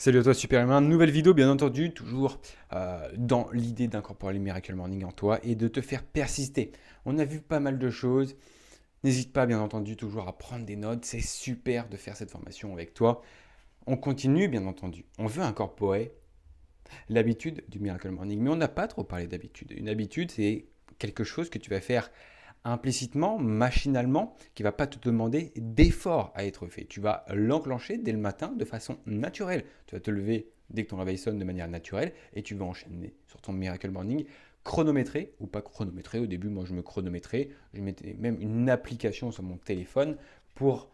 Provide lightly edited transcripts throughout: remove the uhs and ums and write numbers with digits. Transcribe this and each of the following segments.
Salut à toi Superhumain, nouvelle vidéo bien entendu, toujours dans l'idée d'incorporer le Miracle Morning en toi et de te faire persister. On a vu pas mal de choses, n'hésite pas bien entendu toujours à prendre des notes, c'est super de faire cette formation avec toi. On continue bien entendu, on veut incorporer l'habitude du Miracle Morning, mais on n'a pas trop parlé d'habitude. Une habitude c'est quelque chose que tu vas faire implicitement, machinalement, qui ne va pas te demander d'effort à être fait. Tu vas l'enclencher dès le matin de façon naturelle. Tu vas te lever dès que ton réveil sonne de manière naturelle et tu vas enchaîner sur ton Miracle Morning chronométré ou pas chronométré. Au début, moi, je me chronométrais. Je mettais même une application sur mon téléphone pour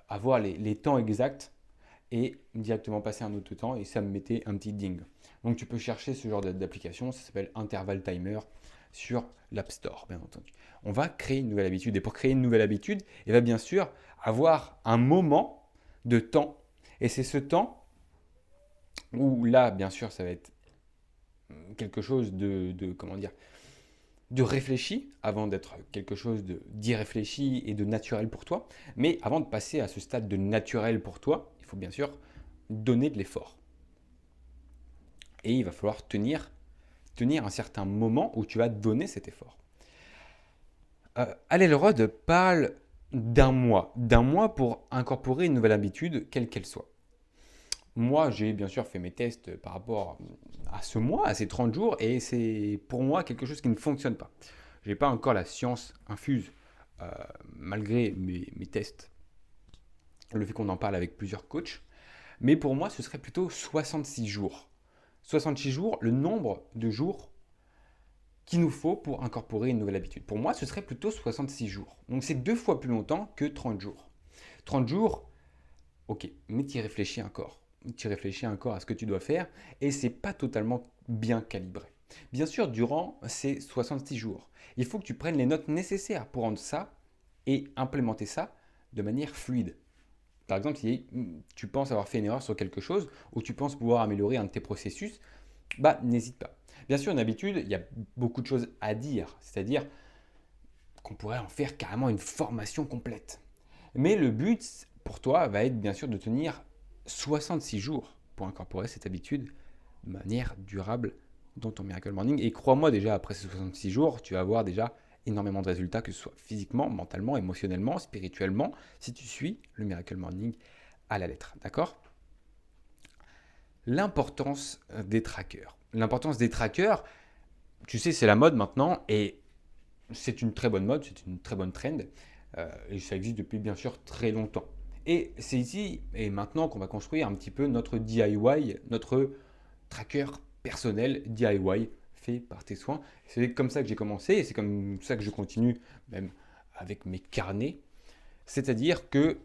avoir les temps exacts et directement passer un autre temps et ça me mettait un petit ding. Donc tu peux chercher ce genre d'application, ça s'appelle Interval Timer sur l'App Store, bien entendu. On va créer une nouvelle habitude et pour créer une nouvelle habitude, il va bien sûr avoir un moment de temps et c'est ce temps où là, bien sûr, ça va être quelque chose comment dire, de réfléchi avant d'être quelque chose d'irréfléchi et de naturel pour toi. Mais avant de passer à ce stade de naturel pour toi, il faut bien sûr donner de l'effort. Et il va falloir tenir un certain moment où tu vas donner cet effort. Al Elrod parle d'un mois pour incorporer une nouvelle habitude, quelle qu'elle soit. Moi, j'ai bien sûr fait mes tests par rapport à ce mois, à ces 30 jours, et c'est pour moi quelque chose qui ne fonctionne pas. Je n'ai pas encore la science infuse, euh, malgré mes tests, le fait qu'on en parle avec plusieurs coachs, mais pour moi, ce serait plutôt 66 jours. 66 jours, le nombre de jours qu'il nous faut pour incorporer une nouvelle habitude. Pour moi, ce serait plutôt 66 jours. Donc c'est 2 fois plus longtemps que 30 jours. 30 jours, ok, mais tu y réfléchis encore. Tu réfléchis encore à ce que tu dois faire et c'est pas totalement bien calibré. Bien sûr, durant ces 66 jours, il faut que tu prennes les notes nécessaires pour rendre ça et implémenter ça de manière fluide. Par exemple, si tu penses avoir fait une erreur sur quelque chose ou tu penses pouvoir améliorer un de tes processus, bah n'hésite pas. Bien sûr, une habitude, il y a beaucoup de choses à dire, c'est-à-dire qu'on pourrait en faire carrément une formation complète. Mais le but pour toi va être bien sûr de tenir 66 jours pour incorporer cette habitude de manière durable dans ton Miracle Morning. Et crois-moi déjà, après ces 66 jours, tu vas avoir déjà énormément de résultats, que ce soit physiquement, mentalement, émotionnellement, spirituellement, si tu suis le Miracle Morning à la lettre. D'accord? L'importance des trackers. L'importance des trackers, tu sais, c'est la mode maintenant et c'est une très bonne mode, c'est une très bonne trend et ça existe depuis bien sûr très longtemps. Et c'est ici et maintenant qu'on va construire un petit peu notre DIY, notre tracker personnel DIY fait par tes soins. C'est comme ça que j'ai commencé et c'est comme ça que je continue même avec mes carnets. C'est-à-dire que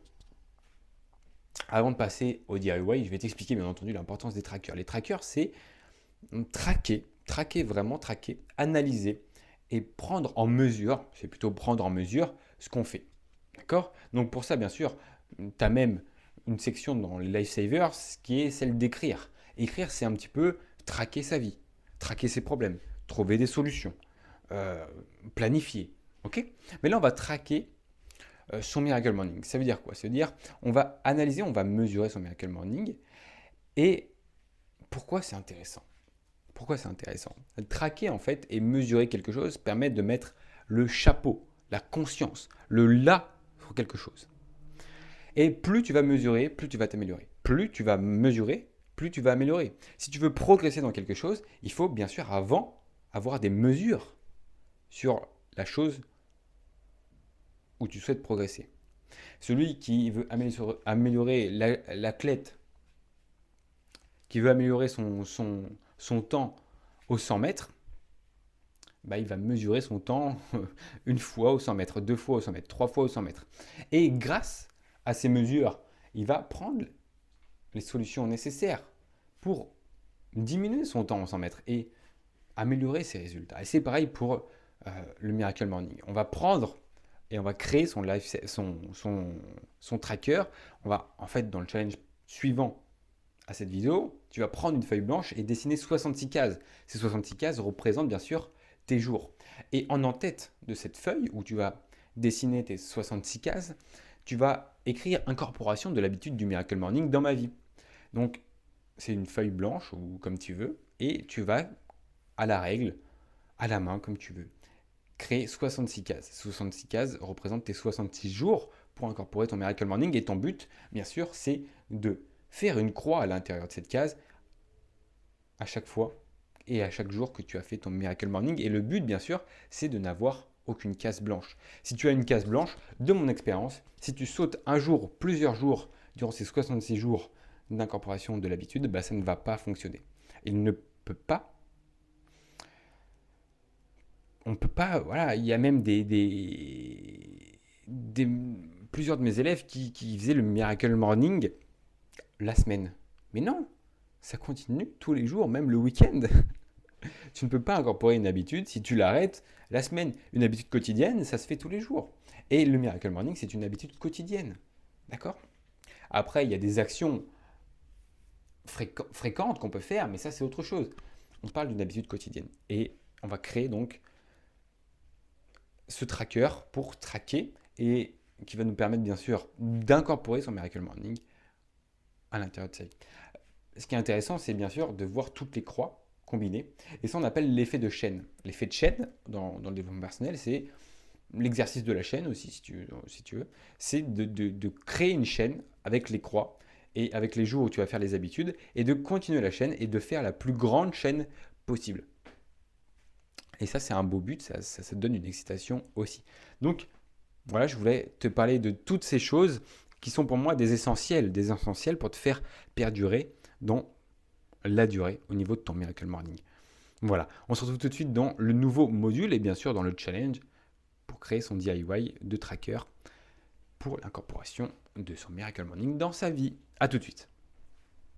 avant de passer au DIY, je vais t'expliquer bien entendu l'importance des trackers. Les trackers, c'est vraiment traquer, analyser et prendre en mesure, c'est plutôt prendre en mesure ce qu'on fait. D'accord? Donc pour ça, bien sûr, tu as même une section dans les Lifesavers qui est celle d'écrire. Écrire, c'est un petit peu traquer sa vie, traquer ses problèmes, trouver des solutions, euh, planifier. Ok? Mais là, on va traquer son Miracle Morning. Ça veut dire quoi? Ça veut dire on va analyser, on va mesurer son Miracle Morning. Et pourquoi c'est intéressant? Pourquoi c'est intéressant? Traquer en fait et mesurer quelque chose permet de mettre le chapeau, la conscience, le là sur quelque chose. Et plus tu vas mesurer, plus tu vas t'améliorer. Plus tu vas mesurer, plus tu vas améliorer. Si tu veux progresser dans quelque chose, il faut bien sûr avant avoir des mesures sur la chose où tu souhaites progresser. Celui qui veut améliorer l'athlète, qui veut améliorer son temps aux 100 mètres, bah, il va mesurer son temps une fois aux 100 mètres, 2 fois aux 100 mètres, 3 fois aux 100 mètres. Et grâce à ces mesures, il va prendre les solutions nécessaires pour diminuer son temps aux 100 mètres et améliorer ses résultats. Et c'est pareil pour le Miracle Morning. On va prendre et on va créer son tracker. On va, en fait, dans le challenge suivant à cette vidéo, tu vas prendre une feuille blanche et dessiner 66 cases. Ces 66 cases représentent bien sûr tes jours. Et en tête de cette feuille où tu vas dessiner tes 66 cases, tu vas écrire incorporation de l'habitude du Miracle Morning dans ma vie. Donc, c'est une feuille blanche ou comme tu veux, et tu vas à la règle, à la main, comme tu veux, créer 66 cases. 66 cases représentent tes 66 jours pour incorporer ton Miracle Morning. Et ton but, bien sûr, c'est de faire une croix à l'intérieur de cette case à chaque fois et à chaque jour que tu as fait ton Miracle Morning. Et le but, bien sûr, c'est de n'avoir aucune case blanche. Si tu as une case blanche, de mon expérience, si tu sautes un jour, plusieurs jours, durant ces 66 jours d'incorporation de l'habitude, bah, ça ne va pas fonctionner. Il ne peut pas on peut pas, voilà, il y a même plusieurs de mes élèves qui faisaient le Miracle Morning la semaine. Mais non, ça continue tous les jours, même le week-end. Tu ne peux pas incorporer une habitude si tu l'arrêtes la semaine. Une habitude quotidienne, ça se fait tous les jours. Et le Miracle Morning, c'est une habitude quotidienne. D'accord? Après, il y a des actions fréquentes qu'on peut faire, mais ça, c'est autre chose. On parle d'une habitude quotidienne. Et on va créer donc ce tracker pour traquer et qui va nous permettre bien sûr d'incorporer son Miracle Morning à l'intérieur de sa vie. Ce qui est intéressant, c'est bien sûr de voir toutes les croix combinées. Et ça, on appelle l'effet de chaîne. L'effet de chaîne dans le développement personnel, c'est l'exercice de la chaîne aussi, si tu veux. C'est de créer une chaîne avec les croix et avec les jours où tu vas faire les habitudes et de continuer la chaîne et de faire la plus grande chaîne possible. Et ça, c'est un beau but, ça te donne une excitation aussi. Donc, voilà, je voulais te parler de toutes ces choses qui sont pour moi des essentiels pour te faire perdurer dans la durée au niveau de ton Miracle Morning. Voilà, on se retrouve tout de suite dans le nouveau module et bien sûr dans le challenge pour créer son DIY de tracker pour l'incorporation de son Miracle Morning dans sa vie. À tout de suite.